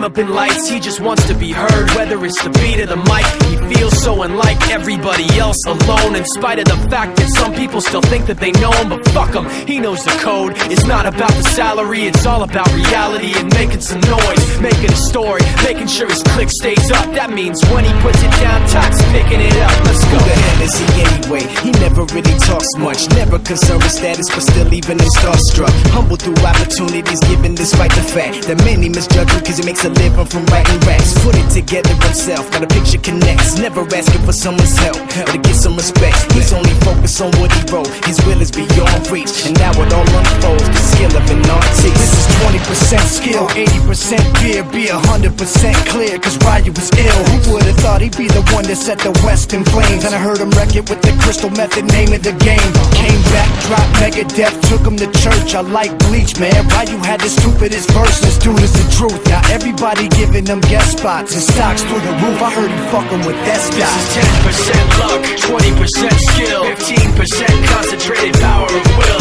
up in lights, he just wants to be heard. Whether it's the beat of the mic, he feels so unlike everybody else, alone. In spite of the fact that some people still think that they know him, but fuck him, he knows the code. It's not about the salary, it's all about reality and making some noise, making a story, making sure his click stays up. That means when he puts it down, Tox picking it up. Let's go. Who the hell is he anyway? He never really talks much, never concerned with status, but still even him starstruck. Humble through opportunities given despite the fact that many misjudge him cause he makes a living from writing raps. Put it together himself, now the picture connects, never asking for someone's help or to get some respect. He's only focused on what he wrote, his will is beyond reach, and now it all unfolds, the skill of an artist. This is 20% skill, 80% fear, be 100% clear, cause Ryu was ill. Who would've thought he'd be the one that set the West in flames? And I heard him wreck it with the Crystal Method, name of the game. Came back, dropped Megadeth, took him to church. I like Bleach, man. Ryu had the stupidest verses, dude, is the truth. Now everybody giving them guest spots and stocks through the roof. I heard he fucking with that This stock. is 10% luck, 20% skill, 15% concentrated power of will.